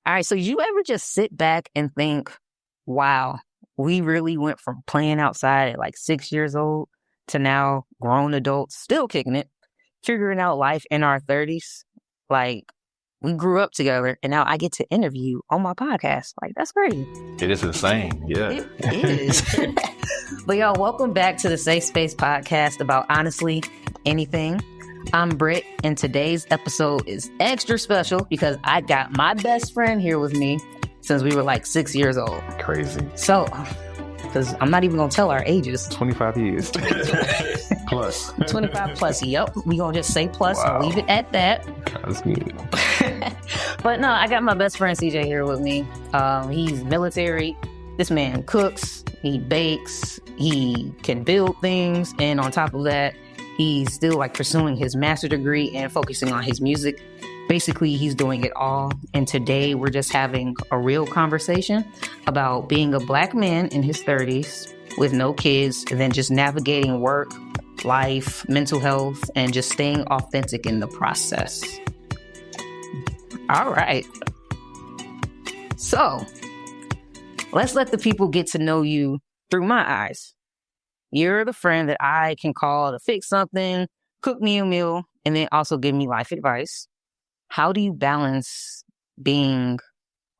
All right. So you ever just sit back and think, wow, we really went from playing outside at like 6 years old to now grown adults still kicking it, figuring out life in our 30s. Like we grew up together and now I get to interview on my podcast. Like that's crazy. It is insane. Yeah. It is. But y'all, welcome back to the Safe Space podcast about honestly anything. I'm Brit, and today's episode is extra special because I got my best friend here with me since we were like 6 years old. Crazy. So, because I'm not even going to tell our ages. 25 years. Plus. 25 plus. Yep. We're going to just say plus Wow. and leave it at that. That's good. But no, I got my best friend CJ here with me. He's military. This man cooks. He bakes. He can build things. And on top of that, he's still like pursuing his master's degree and focusing on his music. Basically, he's doing it all. And today we're just having a real conversation about being a Black man in his 30s with no kids and then just navigating work, life, mental health, and just staying authentic in the process. All right. So let's let the people get to know you through my eyes. You're the friend that I can call to fix something, cook me a meal, and then also give me life advice. How do you balance being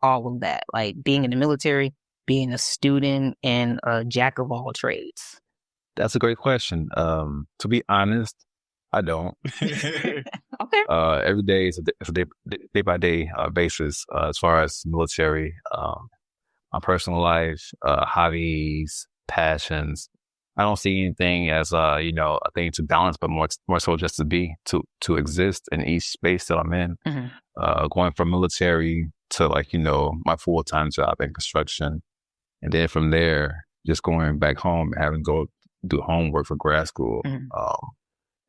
all of that? Like being in the military, being a student, and a jack of all trades? That's a great question. To be honest, I don't. Okay. Every day is a day by day basis as far as military, my personal life, hobbies, passions. I don't see anything as a thing to balance, but more so just to be, to exist in each space that I'm in. Mm-hmm. Going from military to my full-time job in construction, and then from there just going back home, having to go do homework for grad school. Mm-hmm.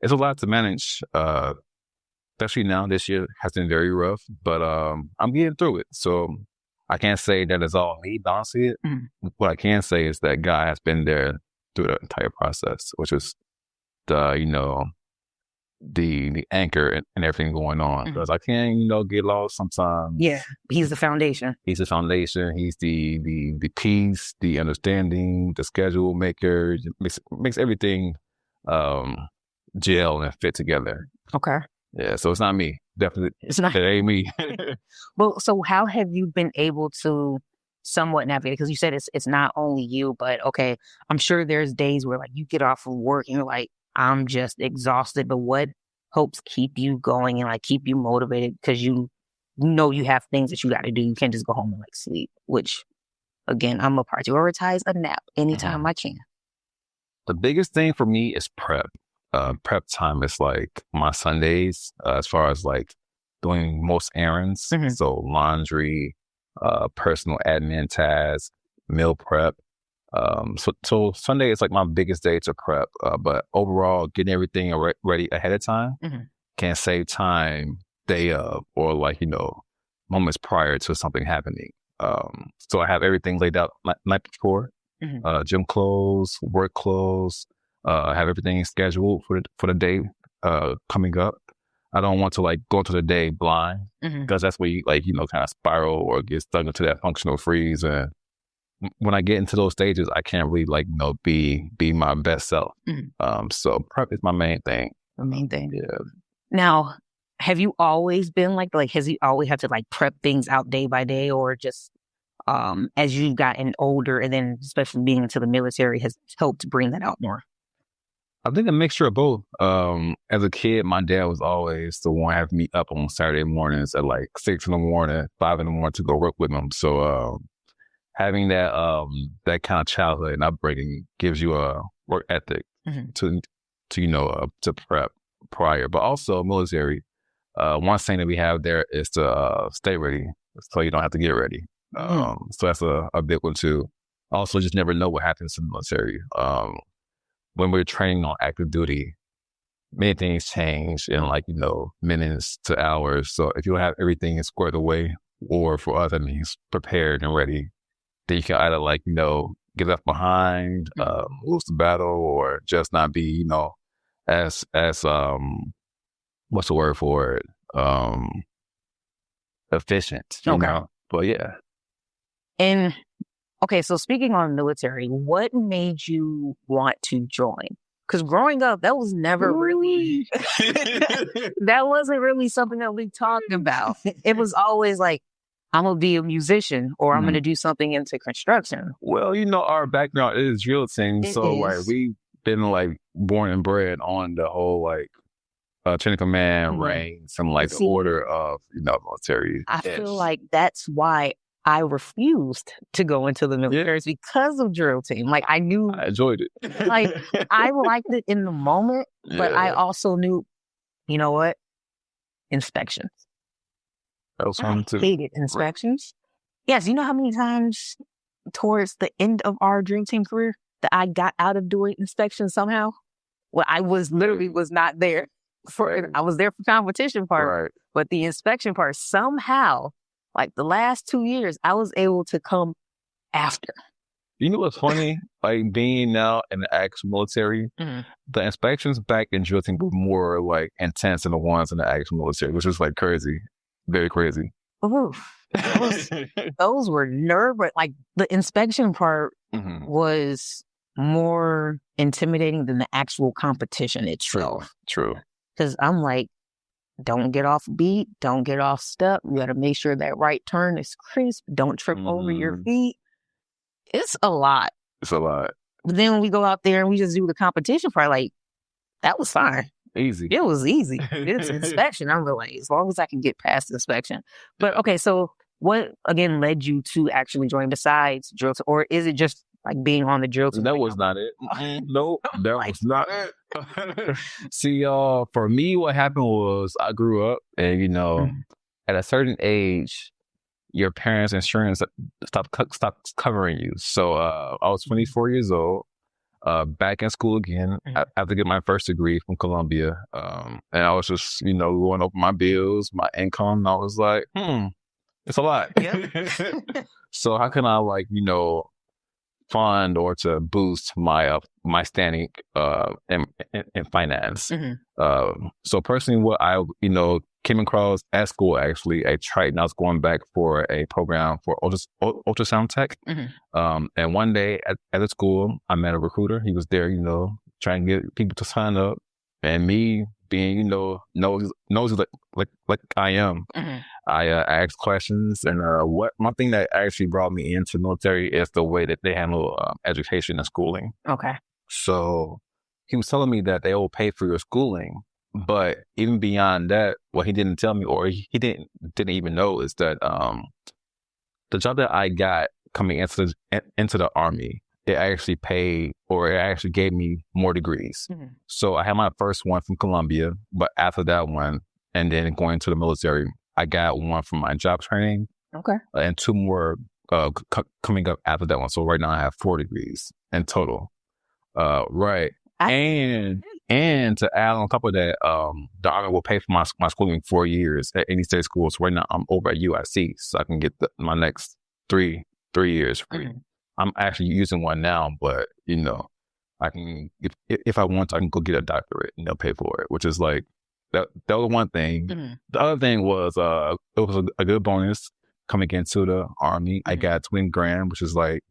It's a lot to manage. Especially now, this year has been very rough, but I'm getting through it. So I can't say that it's all me balancing it. Mm-hmm. What I can say is that God has been there through the entire process, which is the anchor and everything going on. Because I can get lost sometimes. Yeah, he's the foundation. He's the foundation. He's the peace, the understanding, the schedule maker. Makes everything gel and fit together. Okay. Yeah, so it's not me. Definitely, It's not. it ain't me. Well, so how have you been able to somewhat navigate? Because you said it's not only you, but okay, I'm sure there's days where like you get off of work and you're like, I'm just exhausted. But what helps keep you going and like keep you motivated? Because you know you have things that you got to do. You can't just go home and like sleep. Which, again, I'm a prioritize a nap anytime I can. The biggest thing for me is prep. Prep time is like my Sundays, as far as like doing most errands. Mm-hmm. So laundry, personal admin tasks, meal prep. So Sunday is like my biggest day to prep. But overall, getting everything ready ahead of time can save time day of or moments prior to something happening. So I have everything laid out night before. Gym clothes, work clothes. I have everything scheduled for the day coming up. I don't want to go into the day blind because that's where you kind of spiral or get stuck into that functional freeze. And when I get into those stages, I can't really be my best self. So prep is my main thing. The main thing. Yeah. Now, have you always been like has you always had to prep things out day by day, or just as you've gotten older and then especially being into the military has helped bring that out more? I think a mixture of both. As a kid, my dad was always the one having me up on Saturday mornings at 6 a.m, 5 a.m. to go work with him. So having that kind of childhood and upbringing gives you a work ethic to prep prior. But also military, one thing that we have there is to stay ready, so you don't have to get ready. So that's a big one too. Also, just never know what happens in the military. When we're training on active duty, many things change in minutes to hours. So if you don't have everything squared away, or for us, that means prepared and ready, then you can either get left behind, lose the battle, or just not be, as what's the word for it? Efficient. You know? But yeah. And okay, so speaking on military, what made you want to join? Because growing up, that was never really, that wasn't really something that we talked about. It was always like, I'm going to be a musician or I'm going to do something into construction. Well, our background is drill team. So like we've been like born and bred on the whole like chain of command, ranks, and like the order of, military. I feel like that's why I refused to go into the military because of drill team. Like I knew I enjoyed it. Like I liked it in the moment, but I also knew, you know what? Inspections. That was fun too. I hated inspections. Yes, you know how many times towards the end of our drill team career that I got out of doing inspections somehow? Well, I was literally was not there I was there for competition part, but the inspection part somehow, like the last 2 years, I was able to come after. You know what's funny? Like being now in the actual military, the inspections back in drill team were more like intense than the ones in the actual military, which is like crazy, very crazy. Oof. Those were like the inspection part was more intimidating than the actual competition itself. True. Because I'm like, don't get off beat, don't get off step. You got to make sure that right turn is crisp. Don't trip over your feet. It's a lot. It's a lot. But then when we go out there and we just do the competition part, like, that was fine. Easy. It was easy. It's inspection. I'm really like, as long as I can get past inspection. But okay, so what again led you to actually join besides drill team, or is it just like being on the drill team? That was not it. No, that was not it. See, for me, what happened was I grew up, and at a certain age, your parents' insurance stopped covering you. So I was 24 years old. Back in school again after getting my first degree from Columbia. And I was just, going over my bills, my income. And I was like, it's a lot. Yep. So how can I fund or to boost my standing in finance? So personally, what I, came across at school, actually, a Triton. I was going back for a program for ultrasound tech. And one day at the school, I met a recruiter. He was there, trying to get people to sign up. And me being, nosy like I am, I asked questions. And one thing that actually brought me into the military is the way that they handle education and schooling. Okay. So he was telling me that they will pay for your schooling. But even beyond that, what he didn't tell me, or he didn't even know, is that the job that I got coming into the Army, it actually paid, or it actually gave me more degrees. So I had my first one from Columbia, but after that one, and then going to the military, I got one from my job training. Okay. And 2 more coming up after that one. So right now I have 4 degrees in total. Right. And to add on top of that, the Army will pay for my schooling 4 years at any state school. So right now I'm over at UIC, so I can get my next 3 years free. I'm actually using one now, but I can, if I want to, I can go get a doctorate and they'll pay for it, which is like that was one thing. The other thing was it was a good bonus coming into the Army. I got $20,000, which is like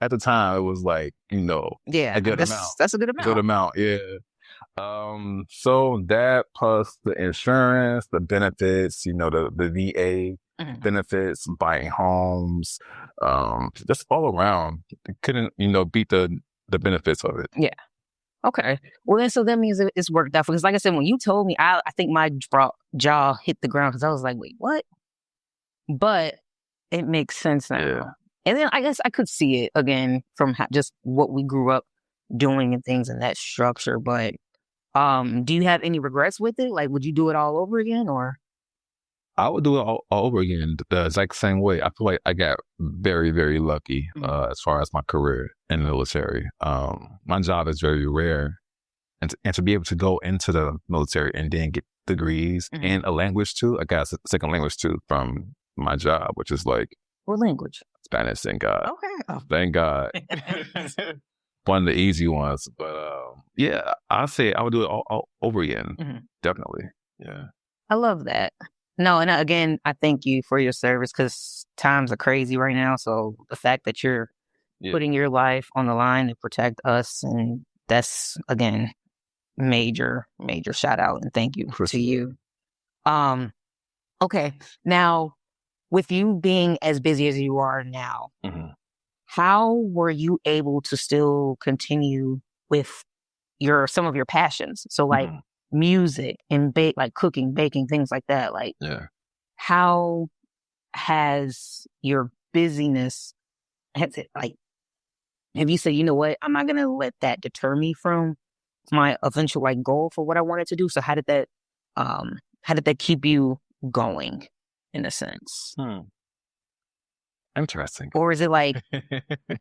at the time it was like a good amount. That's a good amount. Good amount, yeah. So that plus the insurance, the benefits, the VA benefits, buying homes, just all around. Couldn't, beat the benefits of it. Yeah. Okay. Well, then, so that means it's worked out. Because like I said, when you told me, I think my jaw hit the ground because I was like, wait, what? But it makes sense now. Yeah. And then I guess I could see it again from just what we grew up doing and things in that structure. But do you have any regrets with it? Like, would you do it all over again, or? I would do it all over again the exact same way. I feel like I got very, very lucky as far as my career in the military. My job is very rare. And to be able to go into the military and then get degrees and a language too. I got a second language too from my job, which is like... What language? Spanish, thank God. Okay. Oh. Thank God. One of the easy ones. But yeah, I say I would do it all over again. Definitely. Yeah. I love that. No, and again, I thank you for your service because times are crazy right now. So the fact that you're putting your life on the line to protect us, and that's again major, major shout out and thank you to you. Okay, now with you being as busy as you are now, how were you able to still continue with some of your passions? So like music and like cooking, baking, things like that. Like, how has your busyness have you said, you know what, I'm not gonna let that deter me from my eventual like goal for what I wanted to do? So how did that keep you going in a sense? Interesting. Or is it like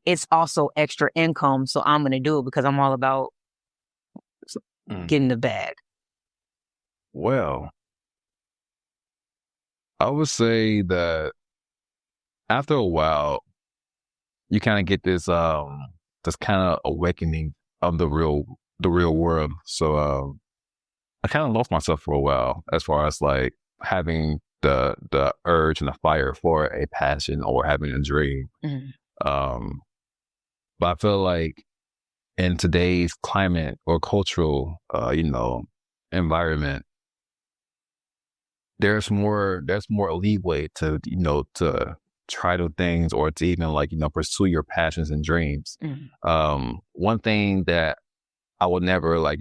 it's also extra income, so I'm gonna do it because I'm all about getting the bag? Well, I would say that after a while, you kind of get this kind of awakening of the real world. So I kind of lost myself for a while as far as like having the urge and the fire for a passion or having a dream. But I feel like in today's climate or cultural, environment, there's more leeway to, to try to things or to even like, pursue your passions and dreams. One thing that I would never like,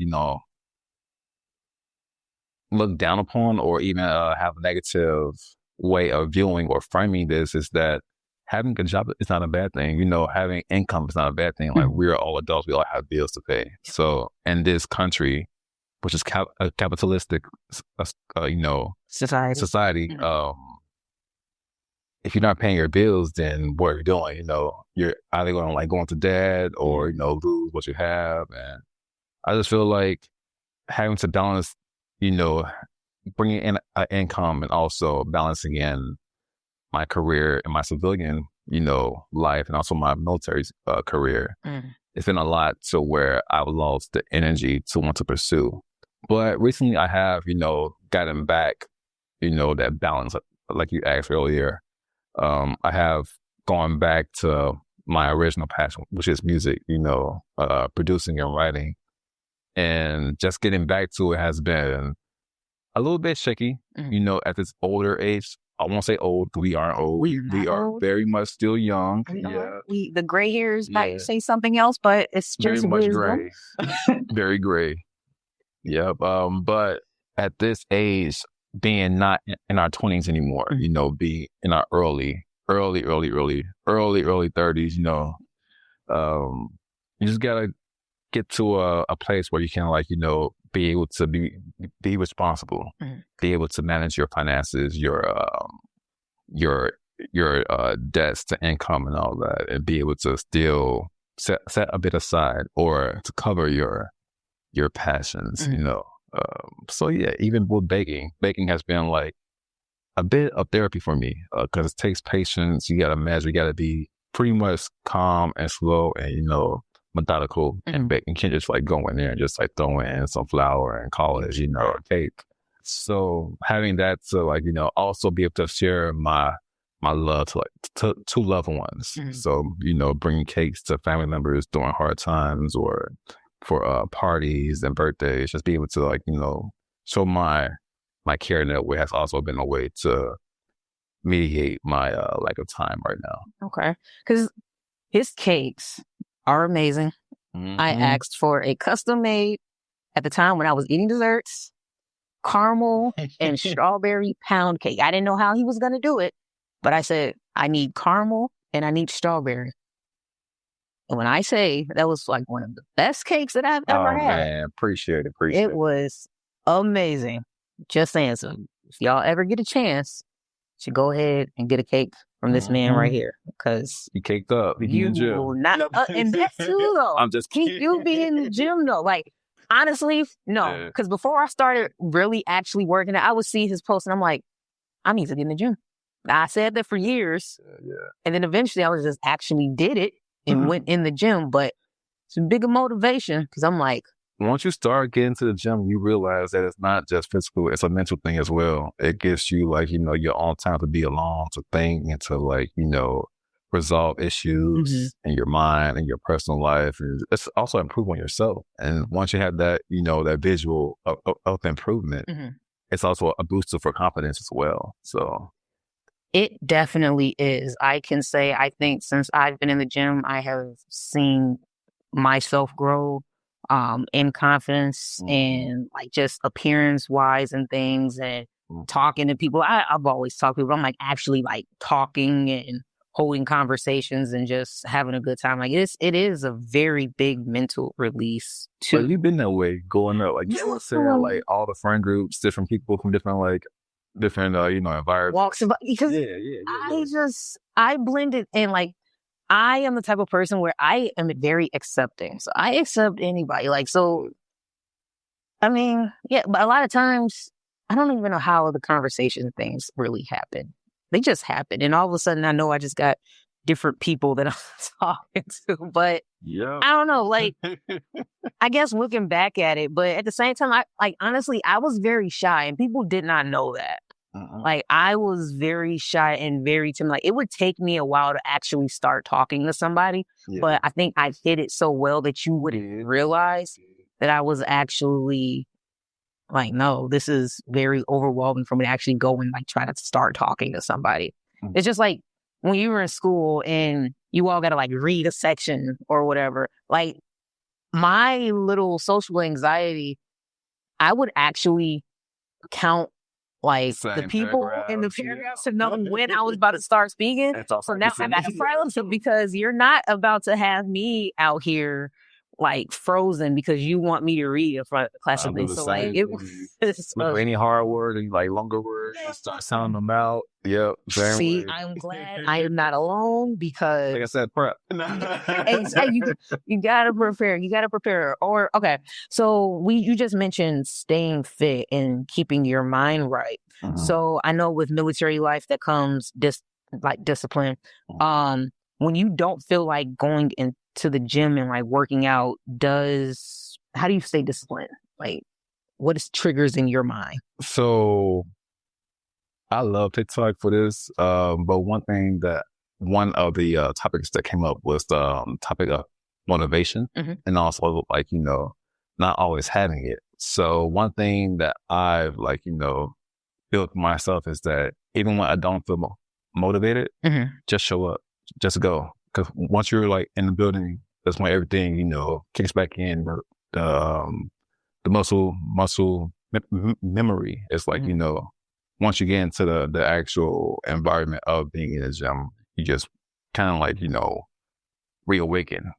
look down upon or even have a negative way of viewing or framing this is that having a job is not a bad thing. Having income is not a bad thing. Like, we're all adults. We all have bills to pay. So in this country, which is a capitalistic, society, if you're not paying your bills, then what are you doing? You're either going to like go into debt or, lose what you have. And I just feel like having to balance, bringing in an income and also balancing in my career and my civilian, life and also my military career. It's been a lot to where I've lost the energy to want to pursue. But recently I have, gotten back, that balance, like you asked earlier. I have gone back to my original passion, which is music, producing and writing. And just getting back to it has been a little bit shaky, at this older age. I won't say old, we aren't old. We are old. Very much still young. The gray hairs might say something else, but it's just very much gray. Very gray. Yep. But at this age, being not in our 20s anymore, be in our early 30s, you just gotta get to a place where you can like, be able to be responsible, be able to manage your finances, your debts to income and all that, and be able to still set a bit aside or to cover your passions, So yeah, even with baking has been like a bit of therapy for me because it takes patience. You got to measure, you got to be pretty much calm and slow and, methodical and baking. You can't just like go in there and just like throw in some flour and call it, a cake. So having that to like, also be able to share my love to like to loved ones. So, bringing cakes to family members during hard times or for parties and birthdays, just be able to like, show my care in that way has also been a way to mediate my lack of time right now. Okay. Because his cakes are amazing. I asked for a custom made, at the time when I was eating desserts, caramel and strawberry pound cake. I didn't know how he was going to do it, but I said, I need caramel and I need strawberry. And when I say that was like one of the best cakes that I've ever had. Man, appreciate it. It was amazing. Just saying. So if y'all ever get a chance, you should go ahead and get a cake from this man right here, because you caked up. You will not, and that's too though. I'm just kidding. You be in the gym though. Like, honestly, no. Because before I started really actually working out, I would see his posts and I'm like, I need to get in the gym. I said that for years. And then eventually I was just actually did it and went in the gym. But it's a bigger motivation because I'm like, once you start getting to the gym, you realize that it's not just physical, it's a mental thing as well. It gives you like, your own time to be alone, to think and to like, resolve issues in your mind and your personal life. And it's also improve on yourself. And once you have that, that visual of improvement, it's also a booster for confidence as well. So it definitely is. I can say, I think since I've been in the gym, I have seen myself grow in confidence and like just appearance wise and things and talking to people. I've always talked to people. I'm like actually like talking and holding conversations and just having a good time. Like it is a very big mental release too. But you've been that way growing up. Like you were saying, like all the friend groups, different people from different environments. Walks about because I blended in. Like I am the type of person where I am very accepting. So I accept anybody. Like, so, I mean, yeah, but a lot of times I don't even know how the conversation things really happen. They just happen. And all of a sudden I know I just got different people that I'm talking to. But I don't know, like, I guess looking back at it, but at the same time, honestly, I was very shy and people did not know that. Like I was very shy and very timid. Like it would take me a while to actually start talking to somebody, but I think I hid it so well that you wouldn't realize that I was actually like, no, this is very overwhelming for me to actually go and like try to start talking to somebody. It's just like when you were in school and you all got to like read a section or whatever. Like my little social anxiety, I would actually count like the people in the paragraphs to know when I was about to start speaking. So now I got a problem because you're not about to have me out here like frozen because you want me to read in front of the class. So like it was any hard word and like longer words, you start sounding them out. Yep. See, I'm glad I am not alone because like I said, prep. you gotta prepare. You gotta prepare. Or okay, so you just mentioned staying fit and keeping your mind right. So I know with military life that comes discipline. When you don't feel like going into the gym and like working out, how do you stay disciplined? Like what is triggers in your mind? So I love TikTok for this. But one of the topics that came up was the topic of motivation and also like, not always having it. So one thing that I've like, built myself is that even when I don't feel motivated, just show up, just go. Because once you're like in the building, that's when everything, kicks back in. The muscle memory is like, once you get into the actual environment of being in a gym, you just kind of like, reawaken.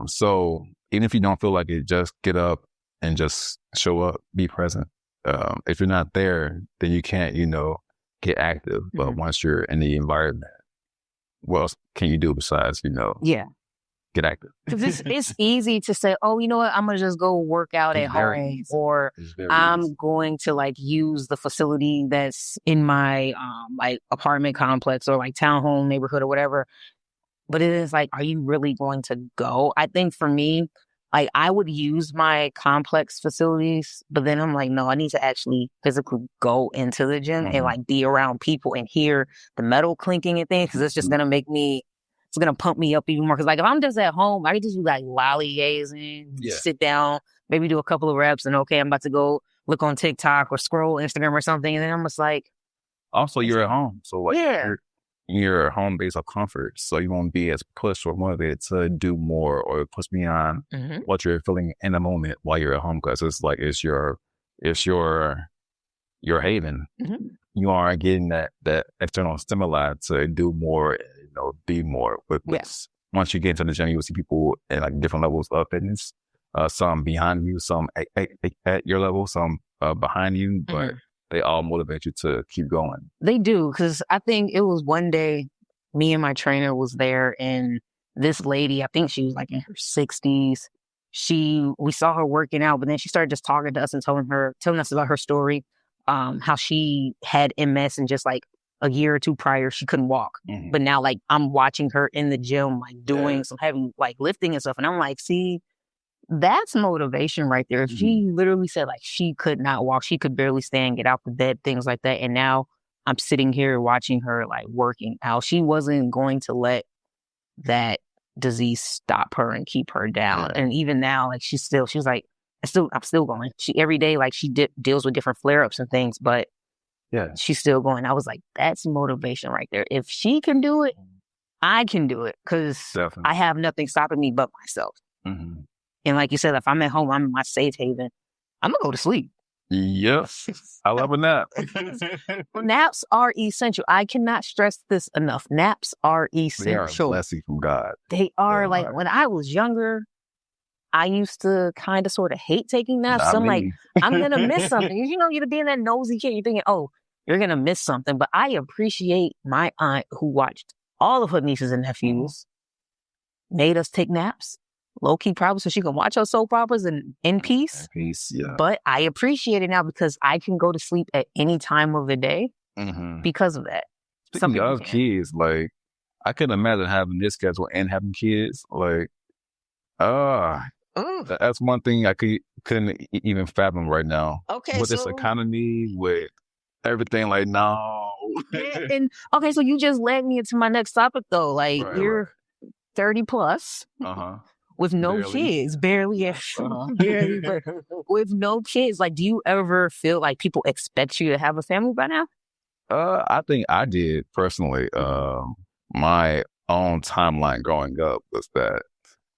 So even if you don't feel like it, just get up and just show up, be present. If you're not there, then you can't, get active. But once you're in the environment, what else can you do besides, get active? Because it's easy to say, oh, you know what, I'm going to just go work out at home, or I'm going to like use the facility that's in my like apartment complex or like townhome neighborhood or whatever. But it is like, are you really going to go? I think for me, like I would use my complex facilities, but then I'm like, no, I need to actually physically go into the gym and like be around people and hear the metal clinking and things, because it's just going to it's going to pump me up even more. Because like if I'm just at home, I can just do like lollygazing, sit down, maybe do a couple of reps and okay, I'm about to go look on TikTok or scroll Instagram or something. And then I'm just like. Also, you're at home. So like your home base of comfort, so you won't be as pushed or motivated to do more or push beyond what you're feeling in the moment while you're at home, because it's like it's your haven. You aren't getting that external stimuli to do more, be more. But once you get into the gym, you will see people at like different levels of fitness. Some behind you, some at your level, some behind you, but they all motivate you to keep going. They do, because I think it was one day me and my trainer was there, and this lady, I think she was like in her 60s. We saw her working out, but then she started just talking to us and telling us about her story, how she had MS and just like a year or two prior, she couldn't walk. But now like I'm watching her in the gym, like doing some heavy like lifting and stuff. And I'm like, see, That's motivation right there. If she literally said like she could not walk, she could barely stand, get out the bed, things like that. And now I'm sitting here watching her like working out. She wasn't going to let that disease stop her and keep her down. And even now, like she's like, I'm still going. She every day, like she deals with different flare-ups and things, but she's still going. I was like, that's motivation right there. If she can do it, I can do it because I have nothing stopping me but myself. Mm-hmm. And like you said, if I'm at home, I'm in my safe haven, I'm going to go to sleep. Yep. I love a nap. Naps are essential. I cannot stress this enough. Naps are essential. They are a blessing from God. They are. Like when I was younger, I used to kind of sort of hate taking naps. So I'm like, I'm going to miss something. You know, you're being that nosy kid. You're thinking, oh, you're going to miss something. But I appreciate my aunt who watched all of her nieces and nephews, made us take naps. Low-key probably so she can watch her soap operas in peace. But I appreciate it now because I can go to sleep at any time of the day because of that. Speaking of kids, like, I couldn't imagine having this schedule and having kids. Like, that's one thing I couldn't even fathom right now. Okay, with this economy, with everything, like, no. And okay, so you just led me into my next topic, though. Like, you're 30 plus. With no kids, barely, but with no kids. Like, do you ever feel like people expect you to have a family by now? I think I did personally. My own timeline growing up was that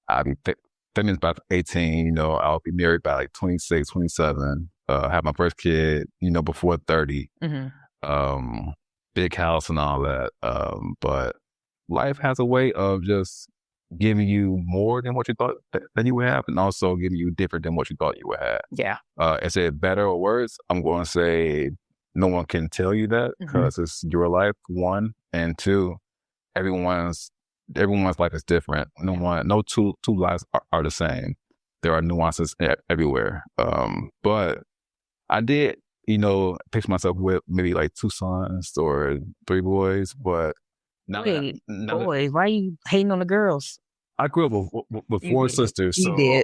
I'd be finished by 18. You know, I'll be married by like 26, 27. Have my first kid, you know, before 30. Big house and all that. But life has a way of just giving you more than what you thought that you would have, and also giving you different than what you thought you would have. Yeah. Is it better or worse? I'm going to say no one can tell you that because it's your life, one, and two, everyone's life is different. No two lives are the same. There are nuances everywhere. But I did, you know, picture myself with maybe like 2 sons or 3 boys, but boys, why are you hating on the girls? I grew up with 4 sisters, so you did.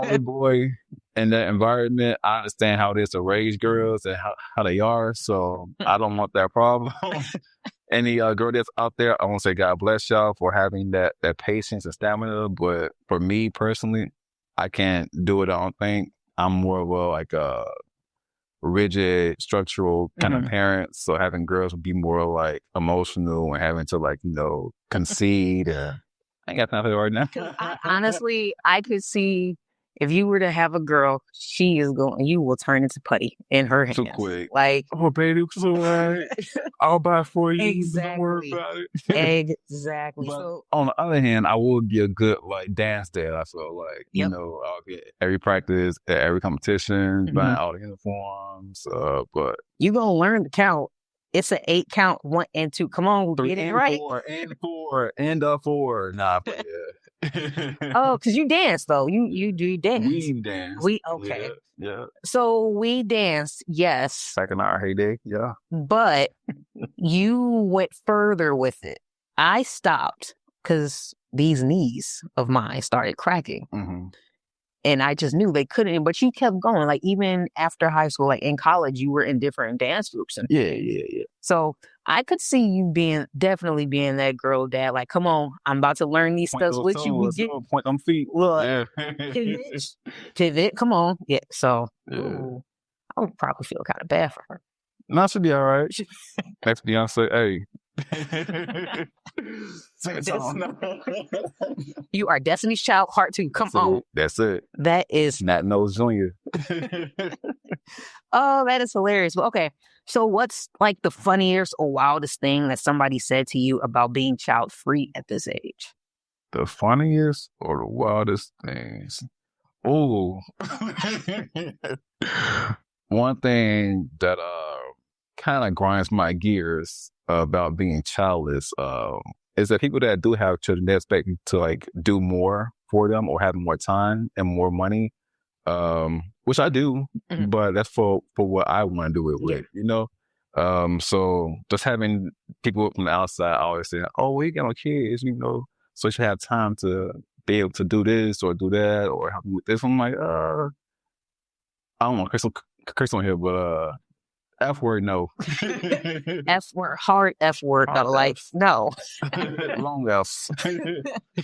I'm a boy in that environment. I understand how it is to raise girls and how they are, so I don't want that problem. Any girl that's out there, I want to say God bless y'all for having that patience and stamina, but for me personally, I can't do it. I don't think. I'm more of a rigid, structural kind of parent. So having girls would be more like emotional and having to like, you know, concede. I ain't got time for it right now. Honestly, I could see if you were to have a girl, you will turn into putty in her hands. Too quick. Like, oh, baby, it's all right. I'll buy it for you. Exactly. Don't worry about it. Exactly. But so, on the other hand, I will be a good like dance dad. I feel like, you know, I'll get every practice, at every competition, buying all the uniforms. But you gonna learn to count. It's an 8 count, 1 and 2. Come on, 3 get it and right. 4 and 4 and 4. Nah, but oh, because you dance though. You do dance. We dance. Okay. Yeah. So we danced, yes. Back in our heyday, yeah. But you went further with it. I stopped because these knees of mine started cracking. And I just knew they couldn't, but you kept going. Like even after high school, like in college, you were in different dance groups. And yeah. So I could see you definitely being that girl dad. Like, come on, I'm about to learn these steps with you. Point them feet. Look, pivot, come on. Yeah, so ooh, I would probably feel kind of bad for her. No, she'll be all right. Next Beyonce, hey. You are Destiny's Child Part 2. Come on. That's it. That is Nat Nose Jr. Oh, that is hilarious. Well, okay. So what's like the funniest or wildest thing that somebody said to you about being child free at this age? The funniest or the wildest things? Oh. One thing that kind of grinds my gears about being childless is that people that do have children, they expect you to like do more for them or have more time and more money, which I do, but that's for what I want to do it with, you know? So just having people from the outside always saying, oh, we got no kids, you know, so you should have time to be able to do this or do that or help you with this. I'm like, I don't want to curse on here, but F word, no. F word, hard F word, Hard like, F. no. Long F's.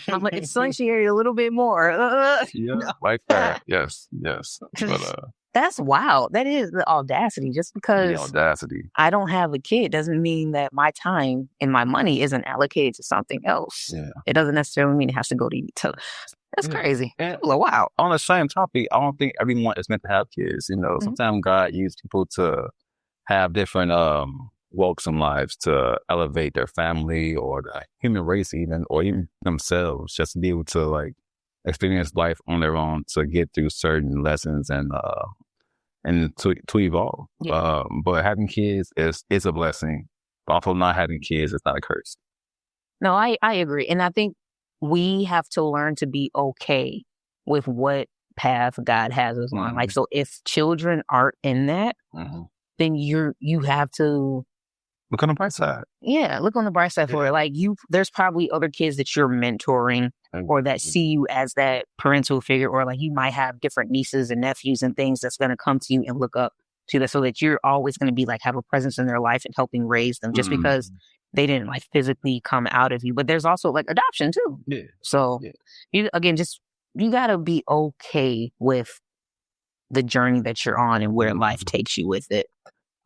I'm like, accentuate a little bit more. Yeah, No. like that. Yes. But That's wild. That is the audacity. Just the because audacity. I don't have a kid doesn't mean that my time and my money isn't allocated to something else. Yeah. It doesn't necessarily mean it has to go to you. So that's crazy. And Wow. on the same topic, I don't think everyone is meant to have kids. You know, sometimes God uses people to have different walks in lives to elevate their family or the human race even, or even themselves, just to be able to like experience life on their own to get through certain lessons and to evolve. Yeah. But having kids is a blessing. But also not having kids is not a curse. No, I agree. And I think we have to learn to be okay with what path God has us on. Like, so if children aren't in that, then you have to look on the bright side. Yeah, look on the bright side for it. Like there's probably other kids that you're mentoring or that see you as that parental figure, or like you might have different nieces and nephews and things that's going to come to you and look up to that, so that you're always going to be like have a presence in their life and helping raise them, just because they didn't like physically come out of you. But there's also like adoption too. Yeah. So you got to be okay with the journey that you're on and where life takes you with it.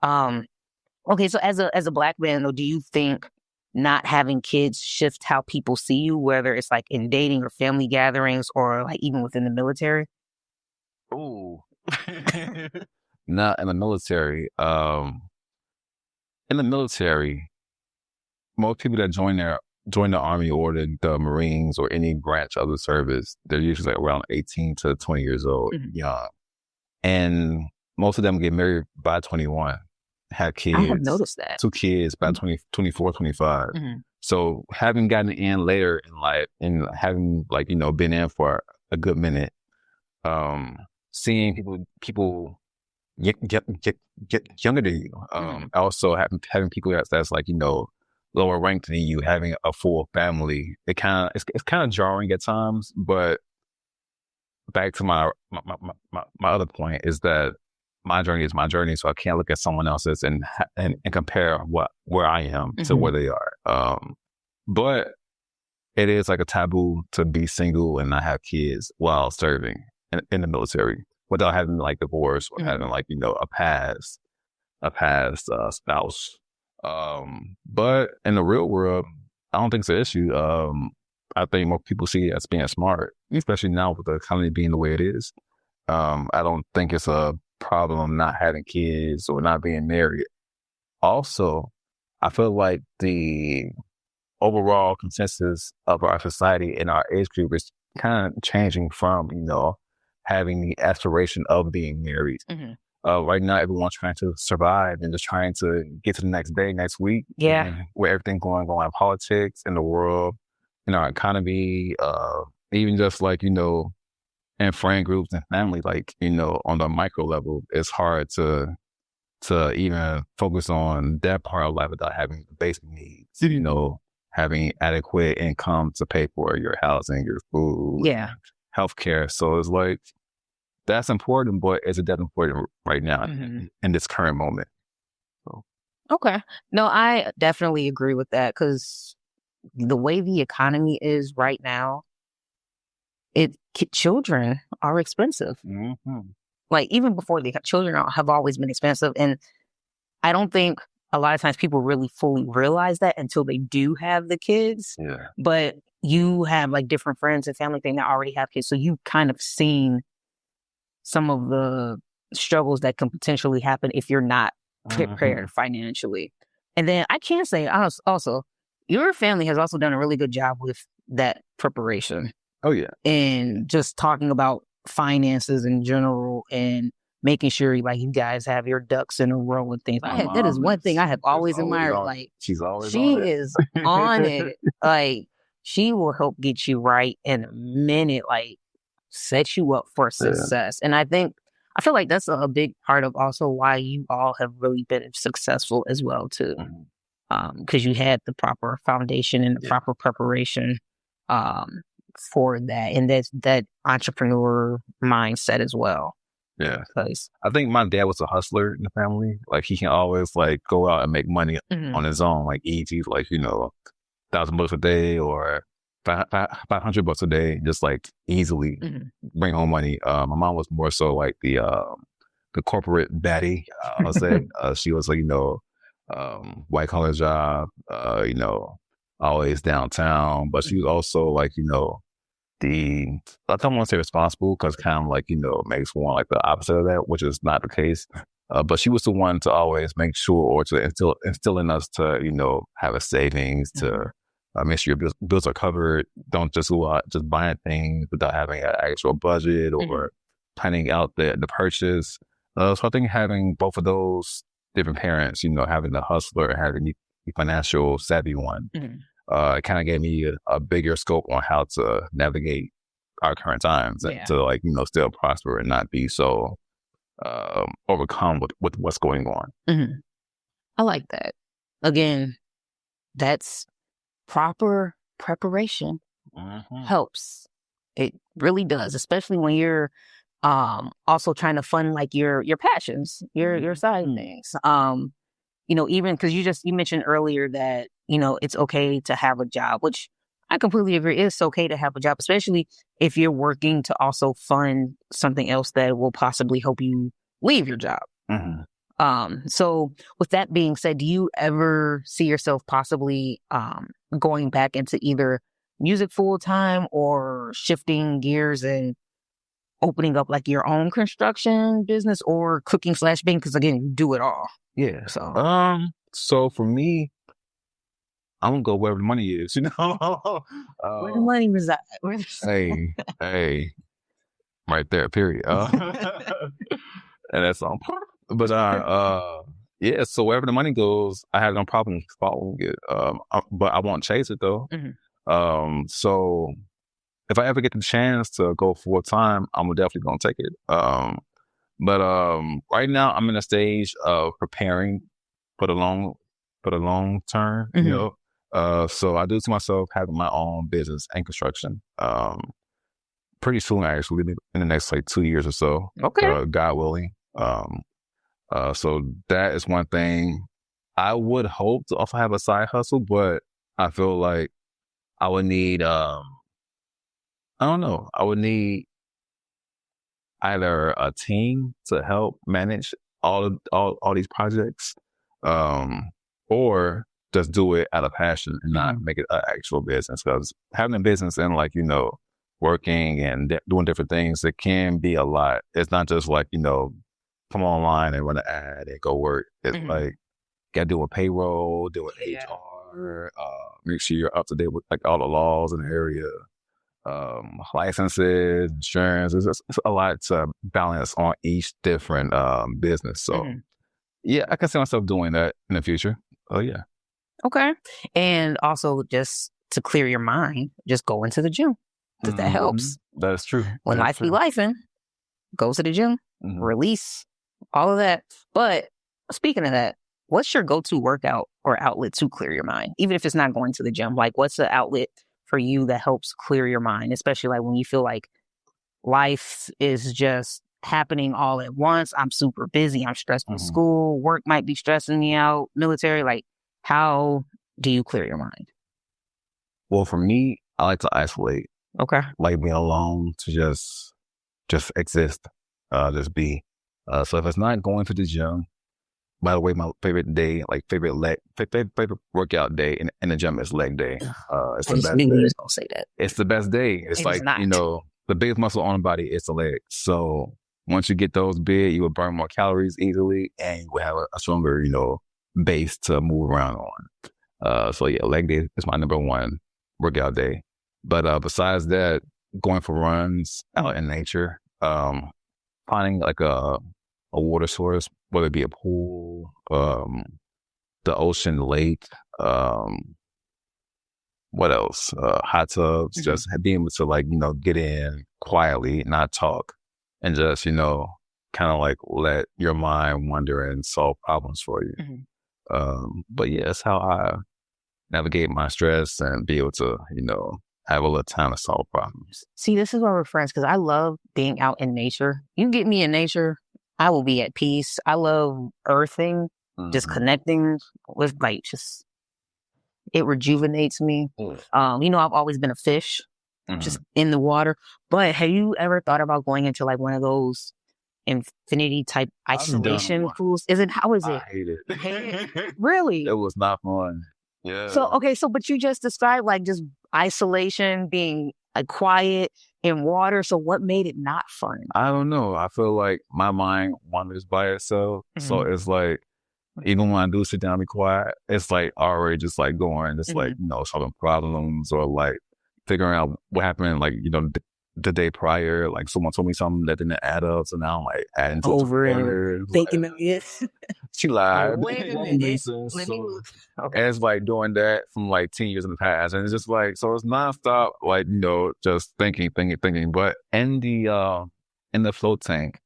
Okay, so as a Black man, though, do you think not having kids shift how people see you, whether it's like in dating or family gatherings or like even within the military? Ooh. Not in the military. In the military, most people that join the Army or the Marines or any branch of the service, they're usually like around 18 to 20 years old, young. And most of them get married by 21. Have kids. I have noticed that. 2 kids by 24, 25. So having gotten in later in life and having like, you know, been in for a good minute, seeing people get younger than you, also having people that's like, you know, lower ranked than you, having a full family, it's kind of jarring at times. But back to my other point is that my journey is my journey, so I can't look at someone else's and compare where I am to where they are. But it is like a taboo to be single and not have kids while serving in the military without having like divorce or having like, you know, a past spouse. But in the real world, I don't think it's an issue. I think most people see it as being smart, especially now with the economy being the way it is. I don't think it's a problem not having kids or not being married. Also, I feel like the overall consensus of our society and our age group is kind of changing from, you know, having the aspiration of being married. Right now, everyone's trying to survive and just trying to get to the next day, next week. Yeah. Where everything going on in politics, in the world, in our economy, even just like, you know, and friend groups and family, like, you know, on the micro level, it's hard to even focus on that part of life without having basic needs, you know, having adequate income to pay for your housing, your food, healthcare. So it's like, that's important, but is it that important right now in this current moment? So. Okay. No, I definitely agree with that, because the way the economy is right now, children are expensive. Like even before children have always been expensive. And I don't think a lot of times people really fully realize that until they do have the kids. Yeah. But you have like different friends and family that already have kids. So you've kind of seen some of the struggles that can potentially happen if you're not prepared financially. And then I can say also, your family has also done a really good job with that preparation. Oh, yeah. And just talking about finances in general and making sure like you guys have your ducks in a row and things. That is one thing I have always admired. Like she's always she is on it. Like she will help get you right in a minute, like set you up for success. And I feel like that's a big part of also why you all have really been successful as well too. Because you had the proper foundation and the proper preparation. for that and that entrepreneur mindset as well. Yeah. 'Cause- I think my dad was a hustler in the family. Like he can always like go out and make money on his own, like easy, like, you know, $1,000 a day or $500 a day, just like easily bring home money. My mom was more so like the corporate baddie, I'll say. She was like, you know, white collar job, you know, always downtown, but she was also like, you know, I don't want to say responsible because kind of like, you know, makes one like the opposite of that, which is not the case. But she was the one to always make sure or to instill in us to, you know, have a savings, to make sure your bills are covered. Don't just go out just buying things without having an actual budget or planning out the purchase. So I think having both of those different parents, you know, having the hustler and having the financial savvy one, it kind of gave me a bigger scope on how to navigate our current times and to like, you know, still prosper and not be so overcome with what's going on. I like that. Again, that's proper preparation helps. It really does, especially when you're also trying to fund like your passions, your side things. You know, even because you mentioned earlier that, you know, it's okay to have a job, which I completely agree. It's okay to have a job, especially if you're working to also fund something else that will possibly help you leave your job. So with that being said, do you ever see yourself possibly going back into either music full time or shifting gears and opening up like your own construction business or cooking / baking? Because again, you do it all. Yeah. So So for me, I'm gonna go wherever the money is, you know. where the money resides. Hey, right there, period. And that's on part. But yeah, so wherever the money goes, I have no problem following it. But I won't chase it though. So if I ever get the chance to go full time, I'm definitely gonna take it. But right now I'm in a stage of preparing for the long term, you know. So I do see myself having my own business and construction. Pretty soon, actually, in the next like 2 years or so. Okay. God willing. So that is one thing. I would hope to also have a side hustle, but I feel like I would need I don't know. I would need either a team to help manage all these projects, or just do it out of passion and not make it an actual business. Because having a business and like, you know, working and doing different things, it can be a lot. It's not just like, you know, come online and run an ad and go work. It's like, got to do a payroll, do an HR, make sure you're up to date with like all the laws in the area, licenses, insurance. It's a lot to balance on each different business. So yeah, I can see myself doing that in the future. Oh yeah. Okay. And also just to clear your mind, just go into the gym. Because that helps. That's true. When life be lifing, go to the gym, release all of that. But speaking of that, what's your go-to workout or outlet to clear your mind? Even if it's not going to the gym, like what's the outlet for you that helps clear your mind? Especially like when you feel like life is just happening all at once. I'm super busy. I'm stressed with school. Work might be stressing me out. Military. Like, how do you clear your mind? Well, for me, I like to isolate. Okay. Like being alone to just exist, just be. So if it's not going to the gym, by the way, my favorite day, like favorite workout day in the gym is leg day. It's the best day. You was gonna say that. It's the best day. It's like, you know, the biggest muscle on the body is the leg. So once you get those big, you will burn more calories easily and you will have a stronger, you know, base to move around on. So yeah, leg day is my number one workout day. But besides that, going for runs out in nature, finding like a water source, whether it be a pool, the ocean, lake, what else? Hot tubs, just being able to like, you know, get in quietly, not talk, and just, you know, kind of like let your mind wander and solve problems for you. But yeah, that's how I navigate my stress and be able to, you know, have a little time to solve problems. See, this is why we're friends, because I love being out in nature. You get me in nature, I will be at peace. I love earthing, just connecting with just it rejuvenates me. I've always been a fish, just in the water. But have you ever thought about going into like one of those infinity type isolation pools? How is it? I hate it. Hate it? Really? It was not fun. Yeah. So but you just described like just isolation, being like quiet in water. So what made it not fun? I don't know. I feel like my mind wanders by itself. So it's like, even when I do sit down and be quiet, it's like already just like going, just like, solving problems or like figuring out what happened, like, the day prior, like someone told me something that didn't add up. So now I'm like adding to over and thinking like, of it. She lied. Wait a minute. Let me look. Okay. And it's like doing that from like 10 years in the past. And it's just like, so it's nonstop, like, just thinking. But in the float tank,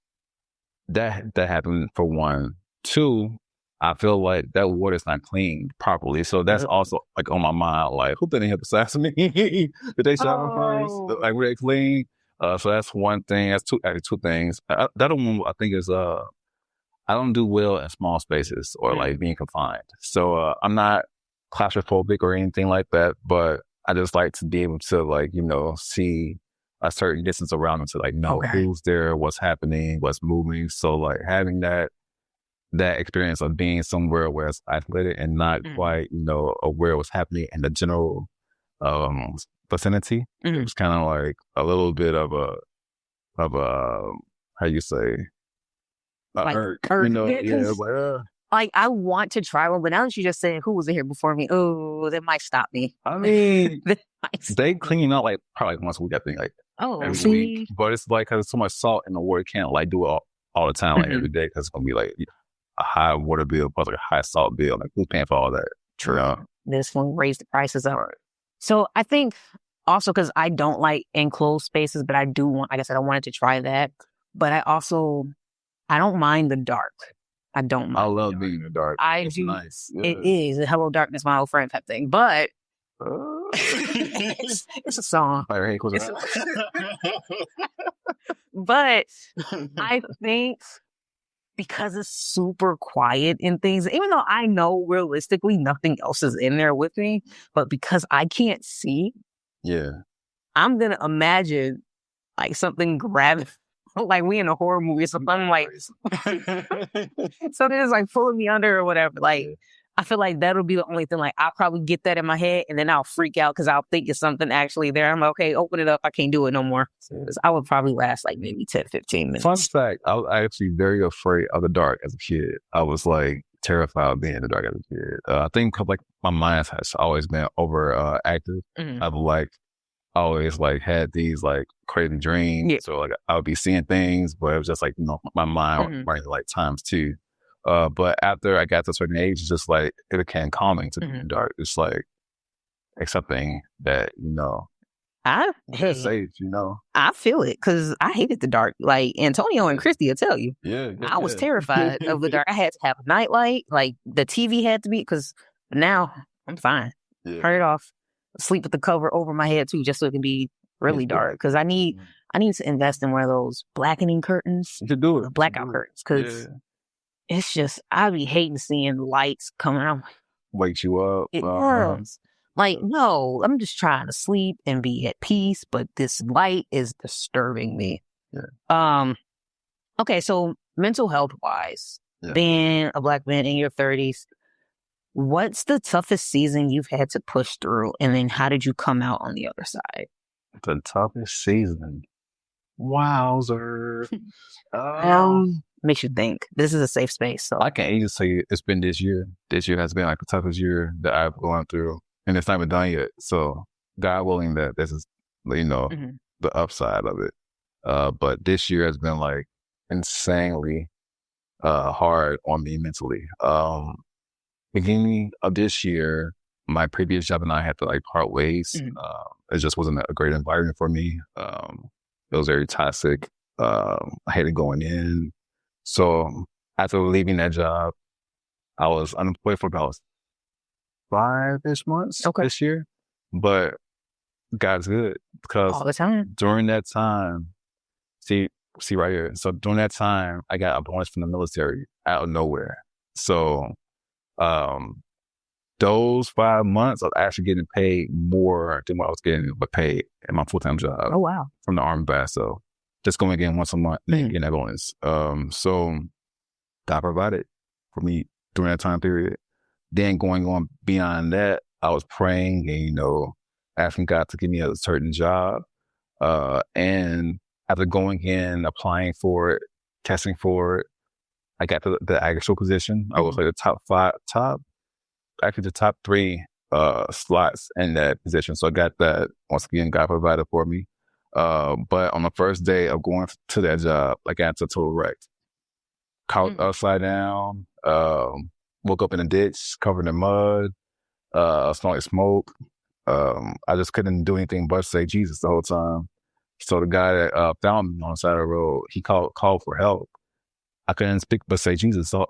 that happened for one. Two, I feel like that water's not cleaned properly. So that's also like on my mind, like, who been in here besides me? Did they shower first? Like, were they clean? So that's one thing. That's two things. The other one I think is I don't do well in small spaces or like being confined. So I'm not claustrophobic or anything like that, but I just like to be able to like, see a certain distance around them to like know who's there, what's happening, what's moving. So like having that experience of being somewhere where it's isolated and not quite, aware of what's happening in the general vicinity. It was kind of like a little bit of a how you say, irk. Like I want to try one, but now that you just said who was in here before me, that might stop me. I mean, they clean out like probably once a week, I think, like every week. But it's like because there's so much salt in the water, you can't like do it all the time, like every day, because it's gonna be like a high water bill plus like a high salt bill. Like who's paying for all that? True. This one raised the prices up. Right. So I think also because I don't like enclosed spaces, but I do want, like I said, I wanted to try that. But I don't mind the dark. I don't mind. I love being in the dark. It's do. Nice. Yeah. It is. Hello, darkness, my old friend type thing. But it's a song. But I think because it's super quiet in things, even though I know realistically nothing else is in there with me, but because I can't see, I'm going to imagine like something grabbing, like we in a horror movie or something, like something is like pulling me under or whatever. Like, I feel like that'll be the only thing. Like, I'll probably get that in my head and then I'll freak out because I'll think it's something actually there. I'm like, okay, open it up. I can't do it no more. I would probably last like maybe 10, 15 minutes. Fun fact, I was actually very afraid of the dark as a kid. I was like terrified of being in the dark as a kid. I think like my mind has always been over active. I've like always like had these like crazy dreams. Yeah. So like I would be seeing things, but it was just like, my mind running like times two. But after I got to a certain age, it's just like it became calming to be in the dark. It's like accepting that, it's safe, I feel it because I hated the dark. Like Antonio and Christy will tell you. I was terrified of the dark. I had to have a nightlight. Like the TV had to be, because now I'm fine. Turn it off. Sleep with the cover over my head too, just so it can be really dark. Because I need to invest in one of those blackening curtains. You should do it. Blackout curtains, because it's just, I be hating seeing lights coming out. Wakes you up. It hurts. Like, no, I'm just trying to sleep and be at peace, but this light is disturbing me. Okay, so mental health wise, being a Black man in your 30s, what's the toughest season you've had to push through? And then how did you come out on the other side? The toughest season? Wowzer. Makes you think. This is a safe space. So I can easily say it's been this year. This year has been like the toughest year that I've gone through. And it's not even done yet. So God willing that this is, the upside of it. But this year has been like insanely hard on me mentally. Beginning of this year, my previous job and I had to like part ways. It just wasn't a great environment for me. It was very toxic. I hated going in. So after leaving that job, I was unemployed for about 5-ish months this year. But God's good because all the time. during that time, see, see right here. So during that time, I got a bonus from the military out of nowhere. So, um, those 5 months, I was actually getting paid more than what I was getting paid in my full-time job Oh wow. from the Army bass. So just going again once a month and getting that bonus. So God provided for me during that time period. Then going on beyond that, I was praying and, asking God to give me a certain job. And after going in, applying for it, testing for it, I got the actual position. I was like the the top three slots in that position. So I got that. Once again, God provided for me. But on the first day of going to that job, I got into a total wreck. Caught upside down, woke up in a ditch, covered in mud, smelled like smoke. I just couldn't do anything but say Jesus the whole time. So the guy that found me on the side of the road, he called for help. I couldn't speak but say Jesus. So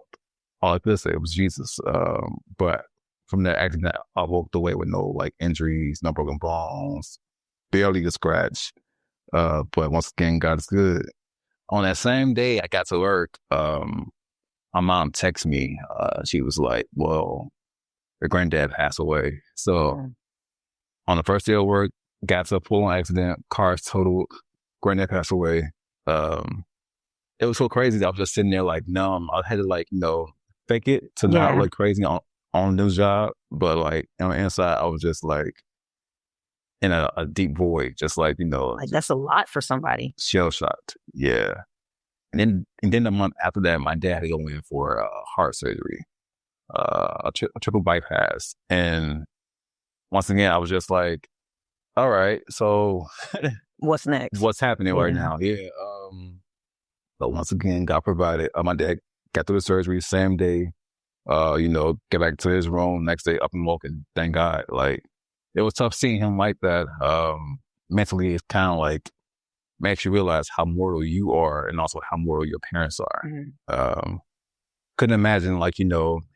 all I could say was Jesus. But from that accident, I walked away with no injuries, no broken bones, barely a scratch. But once again, God is good. On that same day I got to work, my mom texted me. She was like, well, your granddad passed away. So on the first day of work, got to a full-on accident, cars totaled, granddad passed away. It was so crazy that I was just sitting there numb. I had to fake it to not look crazy on the new job. But on the inside, I was just in a deep void, just that's a lot for somebody. Shell shocked. Yeah. And then the month after that, my dad had to go in for heart surgery, a triple bypass. And once again, I was just like, all right, so what's next? What's happening right now? Yeah. But once again, God provided. My dad got through the surgery same day, get back to his room, next day up and walking. Thank God. It was tough seeing him like that. Mentally, it's kind of makes you realize how mortal you are and also how mortal your parents are. Couldn't imagine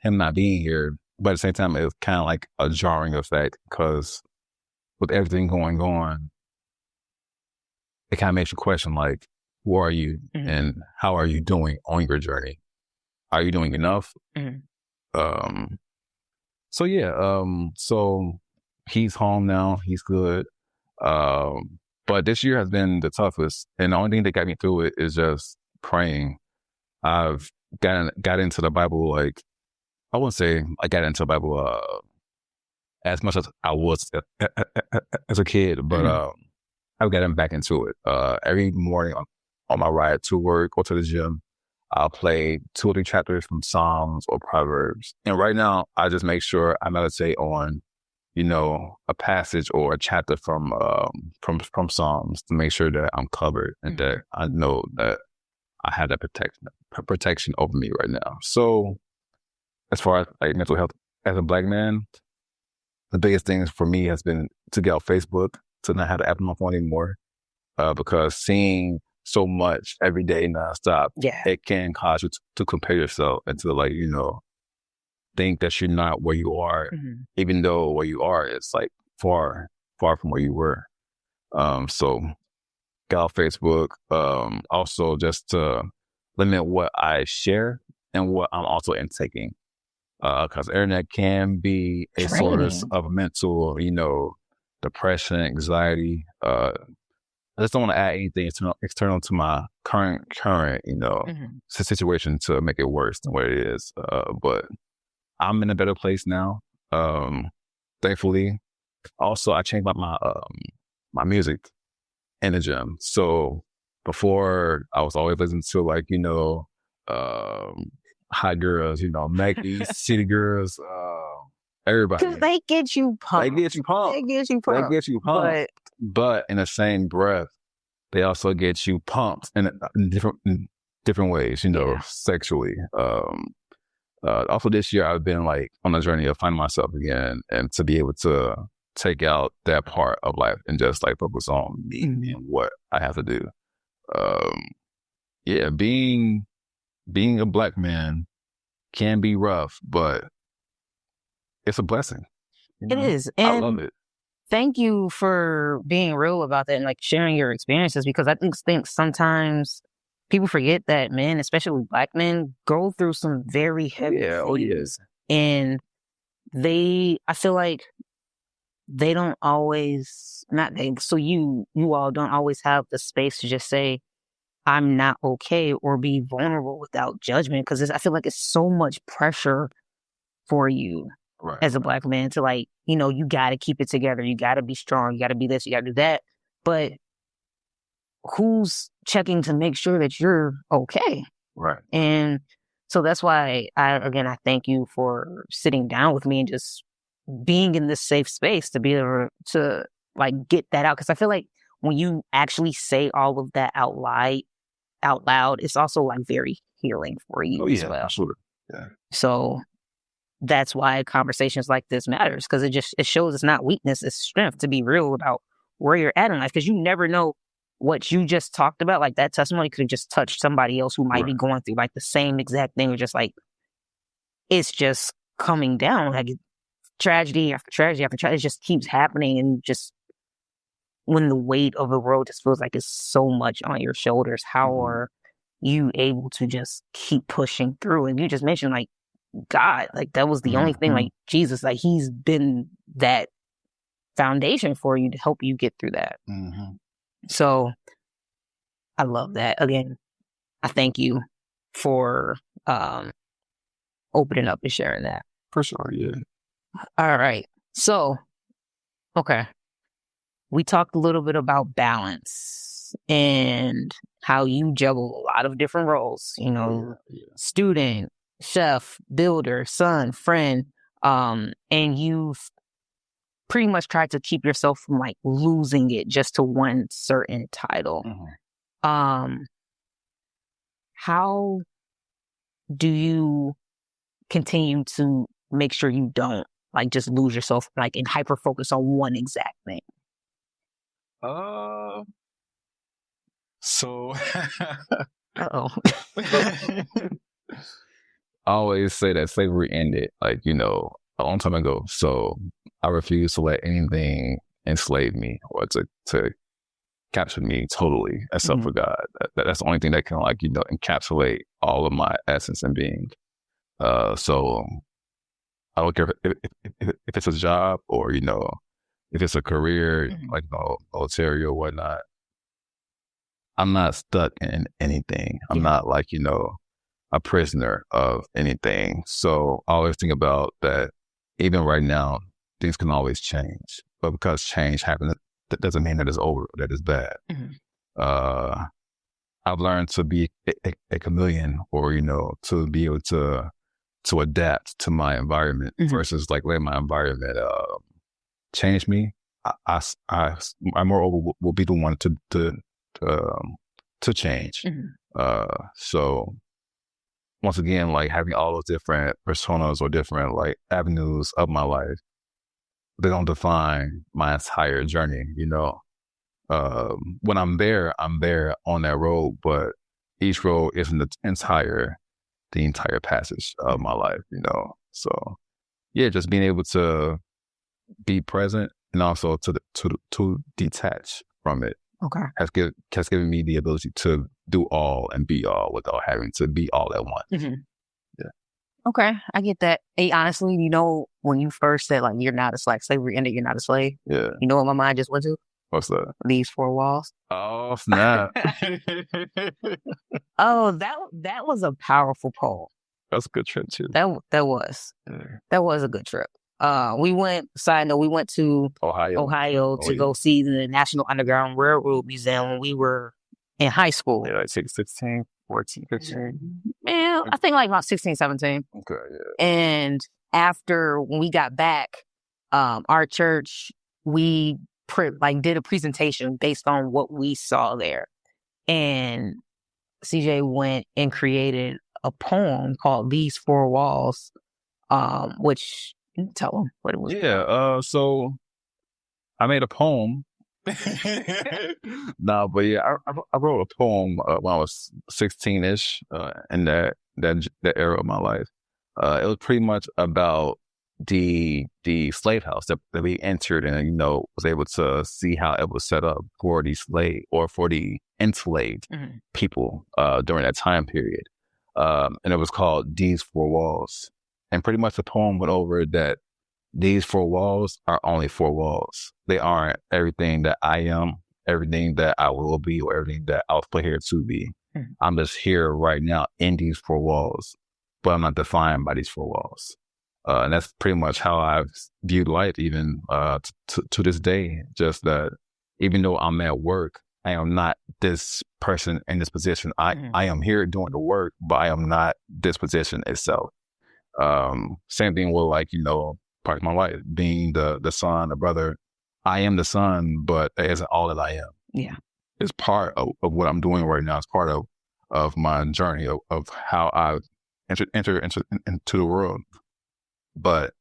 him not being here, but at the same time, it was kind of a jarring effect because with everything going on, it kind of makes you question who are you and how are you doing on your journey? Are you doing enough? So yeah, so he's home now. He's good. But this year has been the toughest. And the only thing that got me through it is just praying. I've got into the Bible, I wouldn't say I got into the Bible as much as I was as a kid, but I've gotten back into it. Every morning on my ride to work or to the gym, I'll play 2 or 3 chapters from Psalms or Proverbs. And right now, I just make sure I meditate on a passage or a chapter from Psalms to make sure that I'm covered and that I know that I have that protection over me right now. So as far as mental health as a Black man, the biggest thing for me has been to get off Facebook, to not have the app on my phone anymore, because seeing so much every day nonstop, it can cause you to compare yourself and to think that you're not where you are, even though where you are is far from where you were. So got off Facebook. Also just to limit what I share and what I'm also intaking. Because internet can be a source of mental, depression, anxiety. I just don't want to add anything external to my current, situation to make it worse than what it is. But I'm in a better place now. Thankfully. Also, I changed my music in the gym. So before I was always listening to hot girls, Maggie, city girls, everybody. Because they get you pumped. They get you pumped. But in the same breath, they also get you pumped in different ways, sexually. Also this year I've been on a journey of finding myself again and to be able to take out that part of life and just focus on me and what I have to do. Being a Black man can be rough, but it's a blessing. It is. And I love it. thank you for being real about that and like sharing your experiences, because I think sometimes people forget that men, especially Black men, go through some very heavy things. And I feel like they don't always, not they, so you all don't always have the space to just say, I'm not okay, or be vulnerable without judgment. Because I feel like it's so much pressure for you as a Black man to like, you got to keep it together. You got to be strong. You got to be this, you got to do that. But who's checking to make sure that you're okay? Right. And so that's why I thank you for sitting down with me and just being in this safe space to be able to like get that out. Because I feel like when you actually say all of that out loud, it's also like very healing for you as well. Absolutely. Yeah. So that's why conversations like this matters, because it shows it's not weakness, it's strength to be real about where you're at in life, because you never know what you just talked about. Like that testimony could have just touched somebody else who might be going through like the same exact thing, or just like it's just coming down, like tragedy after tragedy after tragedy. It just keeps happening, and just when the weight of the world just feels like it's so much on your shoulders, how are you able to just keep pushing through? And you just mentioned like God, like that was the only thing, like Jesus, like he's been that foundation for you to help you get through that. So I love that. Again, I thank you for opening up and sharing that. For sure, yeah. All right. So, okay. We talked a little bit about balance and how you juggle a lot of different roles, student, chef, builder, son, friend, and you've pretty much tried to keep yourself from like losing it just to one certain title. How do you continue to make sure you don't like just lose yourself like and hyper focus on one exact thing? So Uh-oh. I always say that slavery ended, like, a long time ago. So I refuse to let anything enslave me or to capture me totally, except for God. That's the only thing that can, like, encapsulate all of my essence and being. So I don't care if it's a job or, if it's a career, like, military or whatnot. I'm not stuck in anything. I'm not like, a prisoner of anything. So I always think about that. Even right now, things can always change. But because change happens, that doesn't mean that it's over, that it's bad. I've learned to be a chameleon, or, to be able to adapt to my environment versus like letting my environment change me. I moreover will be the one to change. So once again, like having all those different personas or different like avenues of my life, they don't define my entire journey, When I'm there on that road, but each road isn't the entire passage of my life, So yeah, just being able to be present and also to detach from it. Has given me the ability to do all and be all without having to be all at once. Yeah. Okay, I get that. Hey, honestly, when you first said like you're not a slave, slavery ended, you're not a slave. Yeah. You know what my mind just went to? What's that? These four walls. Oh snap! Oh, that was a powerful poem. That's a good trip too. That was. Yeah. That was a good trip. We went to Ohio to go see the National Underground Railroad Museum when we were in high school. Yeah, like 16, 14, 15. Man, I think like about 16, 17. Okay, yeah. And when we got back, our church, we did a presentation based on what we saw there. And CJ went and created a poem called These Four Walls, which... Tell them what it was. Yeah, so I made a poem. But yeah, I wrote a poem when I was 16-ish, in that era of my life. It was pretty much about the slave house that we entered and, you know, was able to see how it was set up for the slave or for the enslaved people during that time period. And it was called These Four Walls. And pretty much the poem went over that these four walls are only four walls. They aren't everything that I am, everything that I will be, or everything that I was put here to be. I'm just here right now in these four walls, but I'm not defined by these four walls. And that's pretty much how I've viewed life, even to this day. Just that even though I'm at work, I am not this person in this position. I am here doing the work, but I am not this position itself. Same thing with, like, you know, part of my life, being the son, the brother. I am the son, but it isn't all that I am. Yeah. It's part of what I'm doing right now. It's part of my journey of how I've entered into the world. But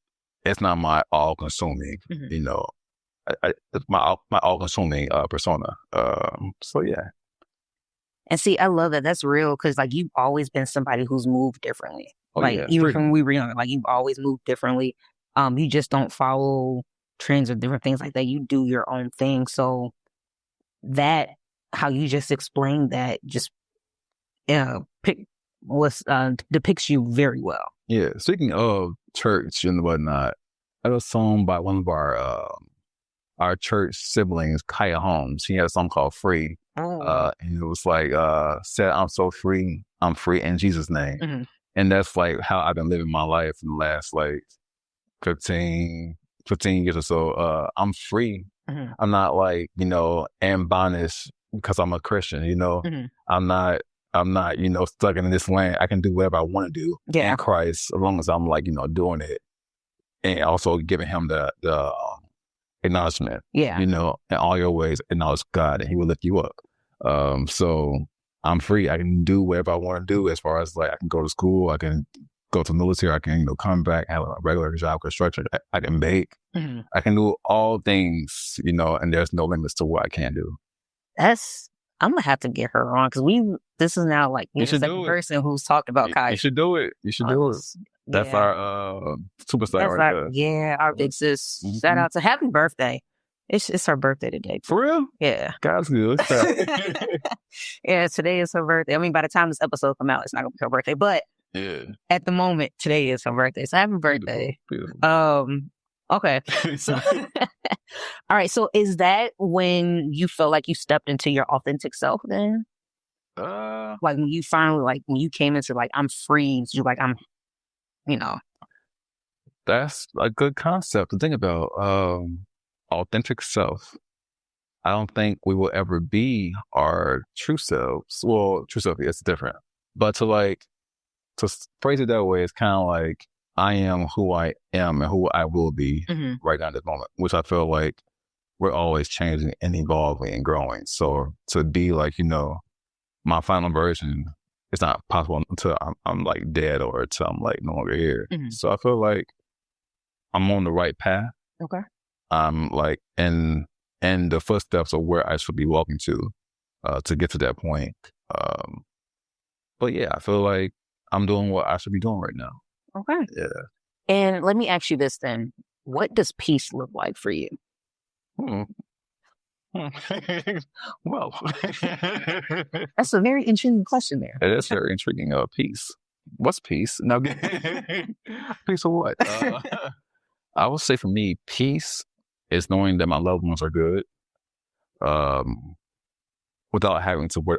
it's not my all-consuming, you know. It's my all-consuming persona. So yeah. And see, I love that. That's real, because like you've always been somebody who's moved differently. Oh, like yeah. even from when we were young, like you've always moved differently. You just don't follow trends or different things like that. You do your own thing. So that, how you just explained that, just depicts you very well. Yeah. Speaking of church and whatnot, that was a song by one of our church siblings, Kaya Holmes. He had a song called Free. And it was like, said, I'm so free. I'm free in Jesus' name. And that's like how I've been living my life in the last like 15 years or so. I'm free. I'm not like, you know, in bondage because I'm a Christian, you know. I'm not, you know, stuck in this land. I can do whatever I want to do in Christ, as long as I'm, like, you know, doing it. And also giving him the acknowledgement. You know, in all your ways, acknowledge God and he will lift you up. So I'm free. I can do whatever I want to do, as far as like I can go to school, I can go to the military, I can, you know, come back, have a regular job, construction, I can bake. I can do all things, you know, and there's no limits to what I can do. I'm gonna have to get her on, because this is now like the second person who's talked about Kai. You should do it. You should do it. That's our superstar right there. Yeah, our big sis. Shout out to happy birthday. It's her birthday today. For real? Yeah. God's good. Yeah, today is her birthday. I mean, by the time this episode comes out, it's not gonna be her birthday, but at the moment, today is her birthday. So happy birthday. Beautiful. Okay. So, all right. So is that when you felt like you stepped into your authentic self then? Like when you finally, like when you came into like, I'm free, you're like, I'm, you know. That's a good concept to think about. Authentic self. I don't think we will ever be our true selves. Well, true self is different. But to phrase it that way, it's kind of like, I am who I am and who I will be right now at this moment, which I feel like we're always changing and evolving and growing. So to be like, you know, my final version, it's not possible until I'm like dead or until I'm like no longer here. So I feel like I'm on the right path. Okay. I'm like in the footsteps of where I should be walking to get to that point. But yeah, I feel like I'm doing what I should be doing right now. Okay. Yeah. And let me ask you this then. What does peace look like for you? Well, that's a very intriguing question there. It is very intriguing. Peace. What's peace? Now, peace of what? I would say for me, peace is knowing that my loved ones are good, without having to wear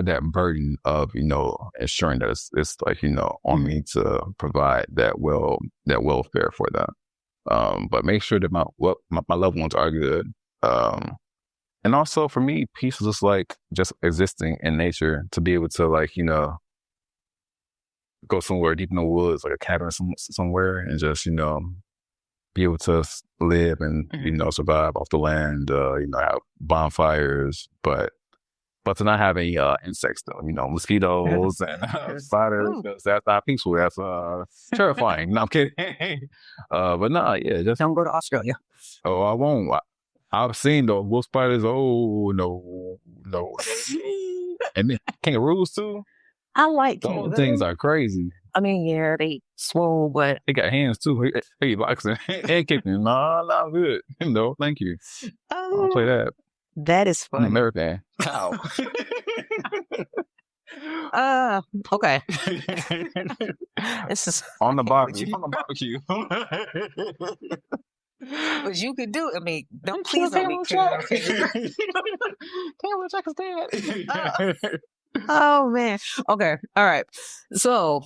that burden of, you know, ensuring that it's like, you know, on me to provide that welfare for them. But make sure that my loved ones are good. And also for me, peace is just like just existing in nature, to be able to, like, you know, go somewhere deep in the woods, like a cabin somewhere, and just, you know, be able to live and, you know, survive off the land, you know, have bonfires, but to not have any insects though, you know, mosquitoes and spiders. That's not peaceful. That's terrifying. No, I'm kidding. But no, yeah, just don't go to Australia. Oh, I won't. I've seen those wolf spiders. Oh no. And then kangaroos too. I like those things are crazy. I mean, yeah, they swole, but They got hands too. Hey, boxing and kicking. Nah, good. No, thank you. I don't play that. That is I'm funny. American. How? Okay. This is On the barbecue. On the barbecue. but you could do. I mean, don't Please don't be Taylor Jack is dead. Oh man. Okay. All right. So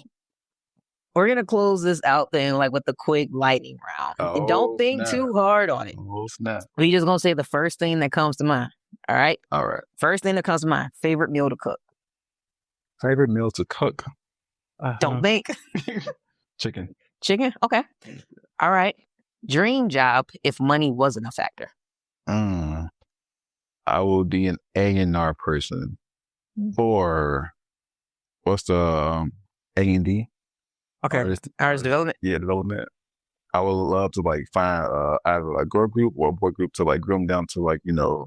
we're gonna close this out then, like with the quick lightning round. And don't think too hard on it. Oh snap! We just gonna say the first thing that comes to mind. All right. All right. First thing that comes to mind. Favorite meal to cook. Favorite meal to cook. Don't think. Chicken. Chicken. Okay. All right. Dream job if money wasn't a factor. I will be an A&R person. Or what's the A&D? Okay. Artist development. Yeah, development. I would love to like find either a girl group or a boy group to like groom down to like,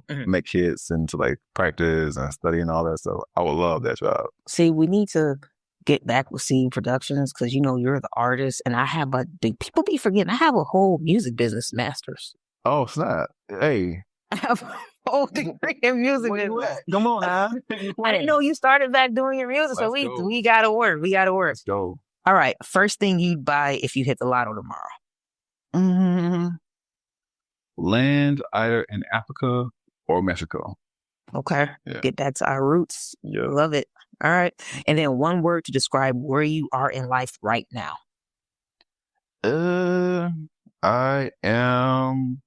make hits and to like practice and study and all that stuff. I would love that job. See, we need to get back with Scene Productions because you're the artist and I have people be forgetting I have a whole music business master's. Oh, snap. Hey. I have a whole degree in music business. Come on, huh? I didn't know you started back doing your music, so we gotta work. We gotta work. Let's go. All right. First thing you'd buy if you hit the lotto tomorrow. Land either in Africa or Mexico. Okay. Yeah. Get back to our roots. Yeah. Love it. All right. And then one word to describe where you are in life right now. I am,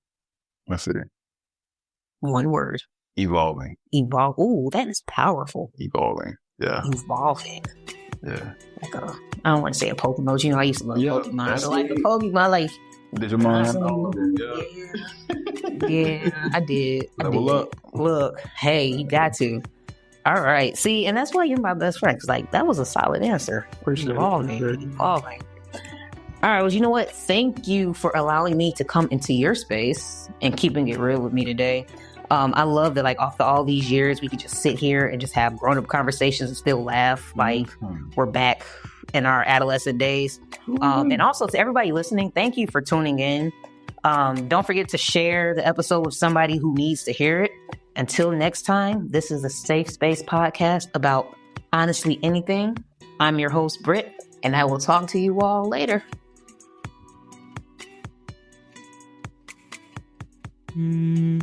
let's see. One word. Evolving. Ooh, that is powerful. Evolving. Yeah. Evolving. Yeah. Like I don't want to say a Pokemon. I used to love Pokemon. So like a Pokemon, like Digimon. Yeah, I did. Level up. Look, hey, you got to. All right. See, and that's why you're my best friend. 'Cause like that was a solid answer. Evolving. All right. Well, you know what? Thank you for allowing me to come into your space and keeping it real with me today. I love that, like, after all these years, we could just sit here and just have grown-up conversations and still laugh like we're back in our adolescent days. And also to everybody listening, thank you for tuning in. Don't forget to share the episode with somebody who needs to hear it. Until next time, this is a Safe Space podcast about honestly anything. I'm your host, Brit, and I will talk to you all later. Mm-hmm.